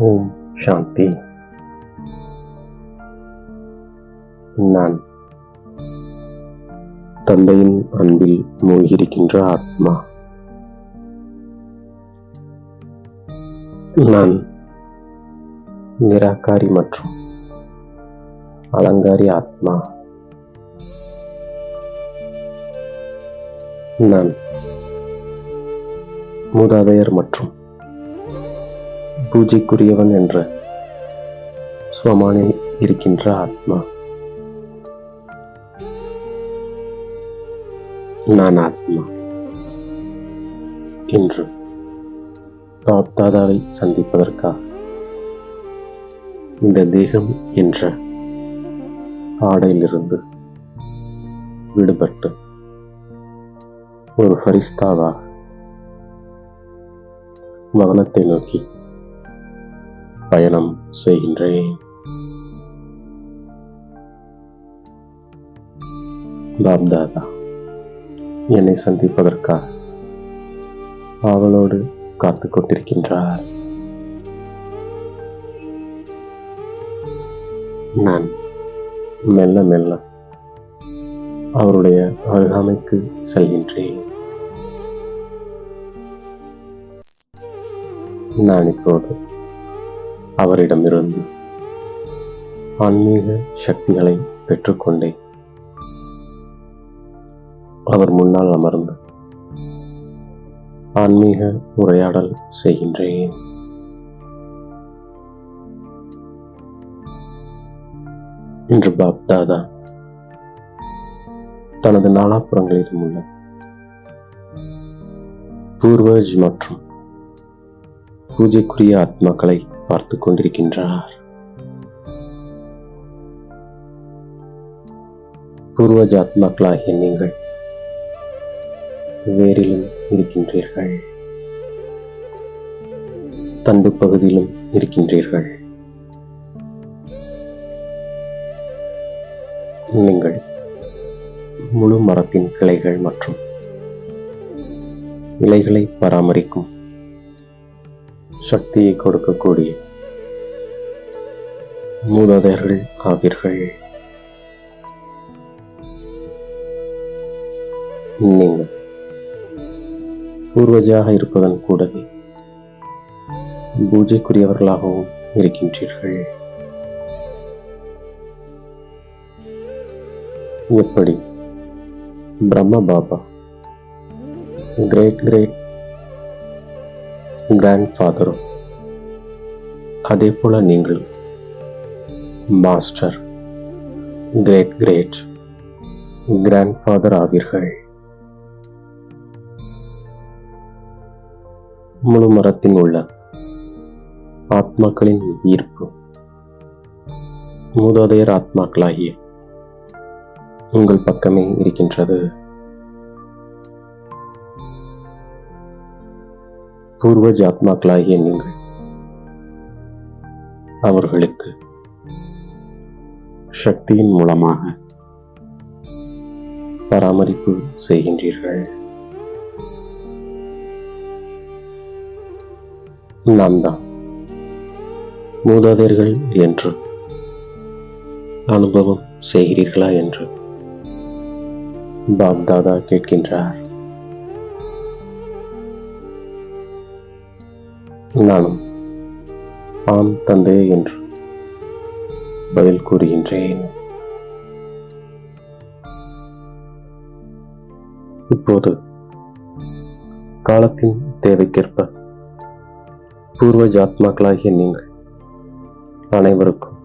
ஓம் சாந்தி. நான் தந்தையின் அன்பில் மூழ்கியிருக்கின்ற ஆத்மா. நான் நிராகாரி மற்றும் அலங்காரி ஆத்மா. நான் மூதாதையர் மற்றும் பூஜைக்குரியவன் என்ற ஸ்வமானில் இருக்கின்ற ஆத்மா. நான் ஆத்மா. இன்று பாப்தாதாவை சந்திப்பதற்காக இந்த தேகம் என்ற ஆடையிலிருந்து விடுபட்டு ஒரு ஃபரிஸ்தாவாக வதனத்தை நோக்கி பயணம் செய்கின்றேன். பாப்தாதா என்னை சந்திப்பதற்காக ஆவலோடு காத்துக் கொண்டிருக்கின்றார். நான் மெல்ல மெல்ல அவருடைய அருகாமைக்கு செல்கின்றேன். நான் இப்போது அவரிடமிருந்து ஆன்மீக சக்திகளை பெற்றுக்கொண்டேன். அவர் முன்னால் அமர்ந்து ஆன்மீக உரையாடல் செய்கின்றேன். இன்று பாப்தாதா தனது நாலாபுறங்களிலும் உள்ள பூர்வஜ் மற்றும் பூஜைக்குரிய ஆத்மாக்களை பார்த்து கொண்டிருக்கின்றார். பூர்வஜ ஆத்மாக்களாகிய நீங்கள் வேரிலும் இருக்கின்றீர்கள், தண்டு பகுதியிலும் இருக்கின்றீர்கள். நீங்கள் முழு மரத்தின் கிளைகள் மற்றும் இலைகளை பராமரிக்கும் சக்தியை கொடுக்கக்கூடிய மூதாதையர்கள் ஆவீர்கள். நீங்கள் பூர்வஜாக இருப்பதன் கூடவே பூஜைக்குரியவர்களாகவும் இருக்கின்றீர்கள். எப்படி பிரம்ம பாபா கிரேட் கிராண்ட் ஃபாதரும், அதே போல நீங்கள் மாஸ்டர் கிரேட் கிராண்ட் ஃபாதர் ஆவீர்கள். முழு மரத்தின் உள்ள ஆத்மாக்களின் ஈர்ப்பு மூதாதையர் ஆத்மாக்களாகிய உங்கள் பக்கமே இருக்கின்றது. பூர்வஜ ஆத்மாக்களாகிய நீங்கள் அவர்களுக்கு சக்தியின் மூலமாக பராமரிப்பு செய்கின்றீர்கள். நாம் தான் மூதாதையர்கள் என்று அனுபவம் செய்கிறீர்களா என்று பாப்தாதா கேட்கின்றார். நானும் ஆம் தந்தையே என்று பதில் கூறுகின்றேன். இப்போது காலத்தின் தேவைக்கேற்ப பூர்வஜ ஆத்மாக்களாகிய நீங்கள் அனைவருக்கும்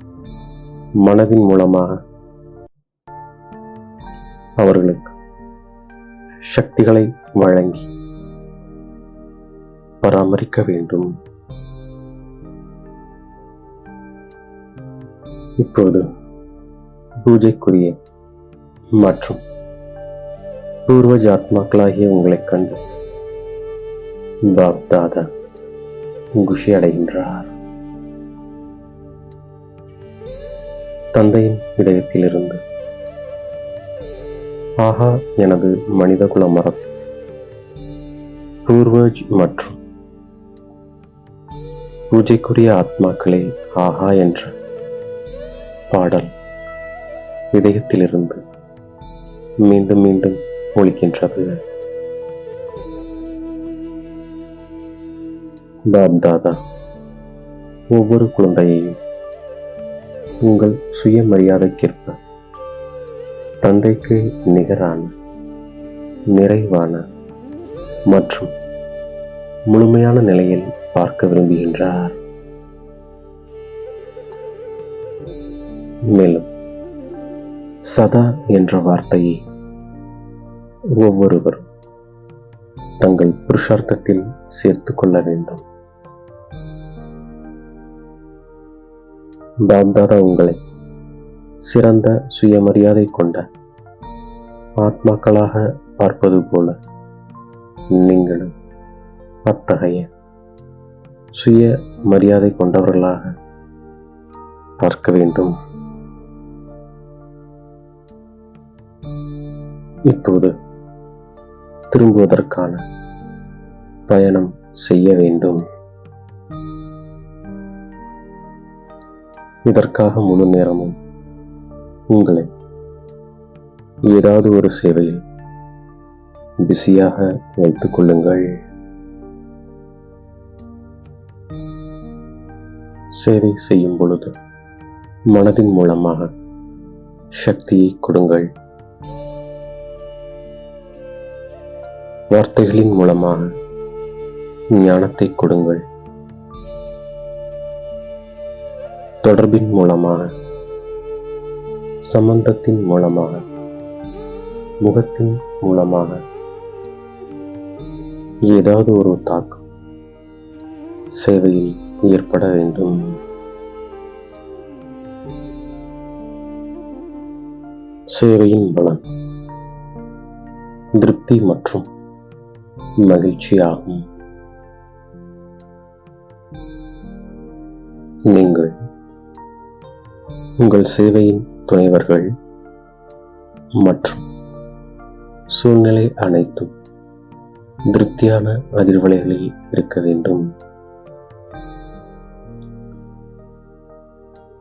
மனதின் மூலமாக அவர்களுக்கு சக்திகளை வழங்கி பராமரிக்க வேண்டும். இப்போது பூஜைக்குரிய மற்றும் பூர்வஜ ஆத்மாக்களாகிய உங்களைக் கண்டு பாப்தாதா குஷி அடைகின்றார். தந்தையின் இதயத்திலிருந்து ஆஹா, எனது மனிதகுல மரம் பூர்வஜ் மற்றும் பூஜைக்குரிய ஆத்மாக்களே ஆஹா என்ற பாடல் இதயத்திலிருந்து மீண்டும் மீண்டும் ஒலிக்கின்றது. பாப்தாதா ஒவ்வொரு குழந்தையையும் உங்கள் சுயமரியாதைக்கேற்ப தந்தைக்கு நிகரான, நிறைவான மற்றும் முழுமையான நிலையில் பார்க்க விரும்புகின்றார். மேலும் சதா என்ற வார்த்தையை ஒவ்வொருவரும் தங்கள் புருஷார்த்தத்தில் சேர்த்துக் கொள்ள வேண்டும். பாப்தாதா உங்களை சிறந்த சுயமரியாதை கொண்ட ஆத்மாக்களாக பார்ப்பது போல நீங்களும் அத்தகைய சுய மரியாதை கொண்டவர்களாக பார்க்க வேண்டும். இப்போது திரும்புவதற்கான பயணம் செய்ய வேண்டும். இதற்காக முழு நேரமும் உங்களை ஏதாவது ஒரு சேவையில் பிஸியாக வைத்துக் கொள்ளுங்கள். சேவை செய்யும் பொழுது மனதின் மூலமாக சக்தியை கொடுங்கள். வார்த்தைகளின் மூலமாக ஞானத்தை கொடுங்கள். தொடர்பின் மூலமாக, சம்பந்தத்தின் மூலமாக, முகத்தின் மூலமாக ஏதாவது ஒரு தாக்கம் சேவையில் ஏற்பட வேண்டும். சேவையின் பலன் திருப்தி மற்றும் மகிழ்ச்சி ஆகும். நீங்கள் உங்கள் சேவையின் துணைவர்கள் மற்றும் சூழ்நிலை அனைத்தும் திருப்தியான அதிர்வலைகளில் இருக்க வேண்டும்.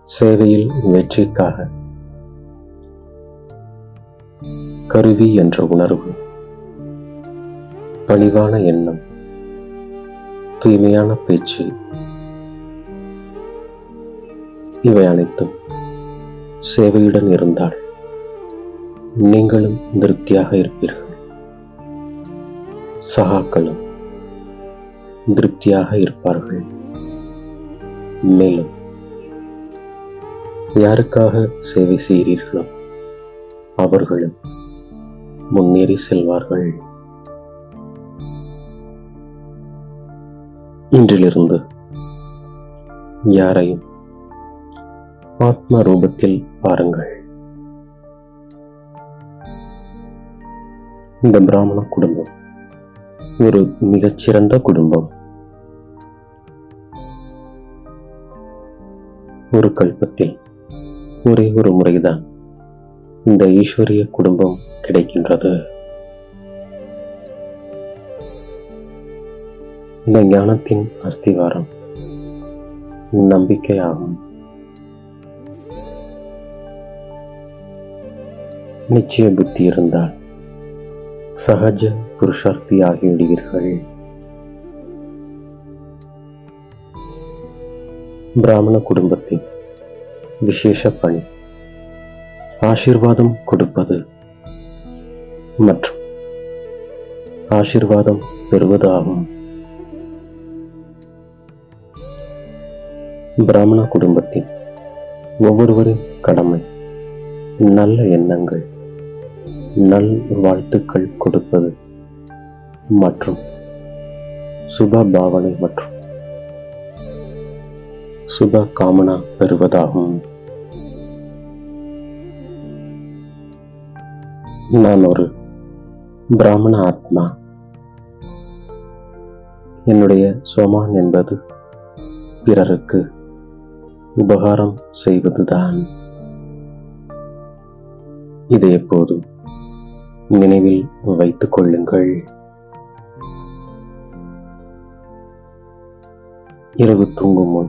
சேவையில் வெற்றிக்காக கருவி என்ற உணர்வு, பணிவான எண்ணம், தூய்மையான பேச்சு, இவை அனைத்தும் சேவையுடன் இருந்தால் நீங்களும் திருப்தியாக இருப்பீர்கள். சகாக்களும் திருப்தியாக இருப்பார்கள். மேலும் யாருக்காக சேவை செய்கிறீர்களோ அவர்களும் முன்னேறி செல்வார்கள். இன்றிலிருந்து யாரையும் ஆத்ம ரூபத்தில் பாருங்கள். இந்த பிராமண குடும்பம் ஒரு மிகச்சிறந்த குடும்பம். ஒரு கல்பத்தில் ஒரே ஒரு முறைதான் இந்த ஈஸ்வரிய குடும்பம் கிடைக்கின்றது. இந்த ஞானத்தின் அஸ்திவாரம் நம்பிக்கையாகும். நிச்சய புத்தி இருந்தால் சகஜ புருஷார்த்தி ஆகிவிடுவீர்கள். பிராமண குடும்பத்தின் விசேஷ பணி ஆசீர்வாதம் கொடுப்பது மற்றும் ஆசீர்வாதம் பெறுவது ஆகும். பிராமண குடும்பத்தின் ஒவ்வொருவரின் கடமை நல்ல எண்ணங்கள், நல் வாழ்த்துக்கள் கொடுப்பது மற்றும் சுப பாவனை மற்றும் சுப காமனா பெறுவதாகும். நான் ஒரு பிராமண ஆத்மா. என்னுடைய சோமான் என்பது பிறருக்கு உபகாரம் செய்வதுதான். இதை எப்போதும் நினைவில் வைத்துக் கொள்ளுங்கள். இரவு தூங்கும் முன்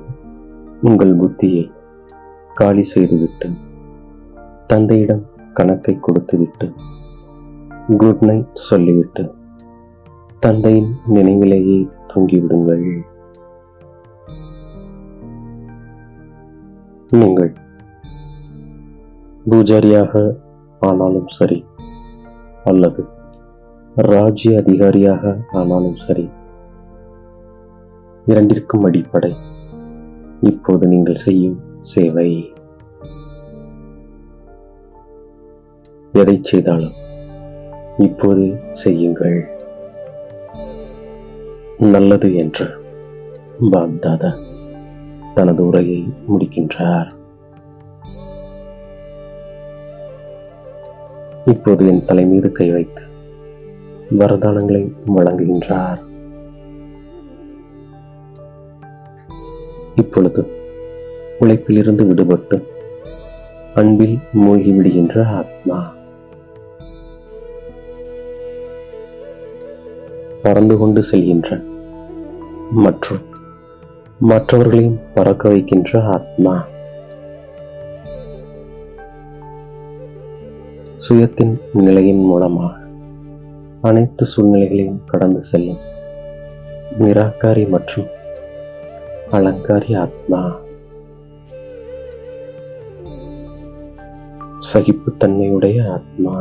உங்கள் புத்தியை காலி செய்துவிட்டு தந்தையிடம் கணக்கை கொடுத்துவிட்டு குட் நைட் சொல்லிவிட்டு தந்தையின் நினைவிலேயே தூங்கிவிடுங்கள். நீங்கள் பூஜாரியாக ஆனாலும் சரி அல்லது ராஜ்ய அதிகாரியாக ஆனாலும் சரி, இரண்டிற்கும் அடிப்படை இப்போது நீங்கள் செய்யும் சேவை. எதை செய்தாலும் இப்போது செய்யுங்கள். நல்லது என்று பாப்தாதா தனது உரையை முடிக்கின்றார். இப்போது என் தலை மீது கை வைத்து வரதானங்களை வழங்குகின்றார். இப்பொழுது உழைப்பிலிருந்து விடுபட்டு அன்பில் மூழ்கி விடுகின்ற ஆத்மா பறந்து கொண்டு செல்கின்ற மற்றும் மற்றவர்களையும் பறக்க வைக்கின்ற ஆத்மா சுயத்தின் நிலையின் மூலமாக அனைத்து சூழ்நிலைகளையும் கடந்து செல்லும் நிராகாரி மற்றும் அலங்காரி ஆத்மா சகிப்புத்தன்மையுடைய ஆத்மா.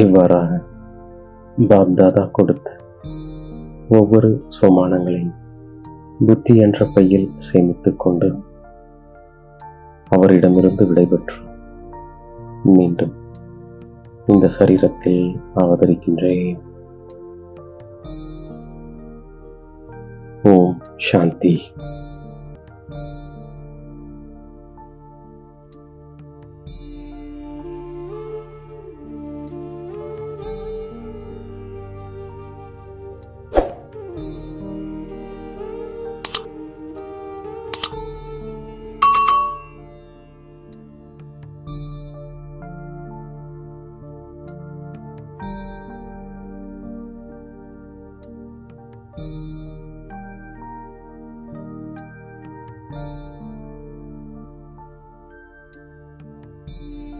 இவ்வாறாக பாப்தாதா கொடுத்த ஒவ்வொரு சோமானங்களையும் புத்தி என்ற பையில் சேமித்துக் கொண்டு அவரிடமிருந்து விடைபெற்று மீண்டும் இந்த சரீரத்தில் அவதரிக்கின்றேன். ஓம் சாந்தி.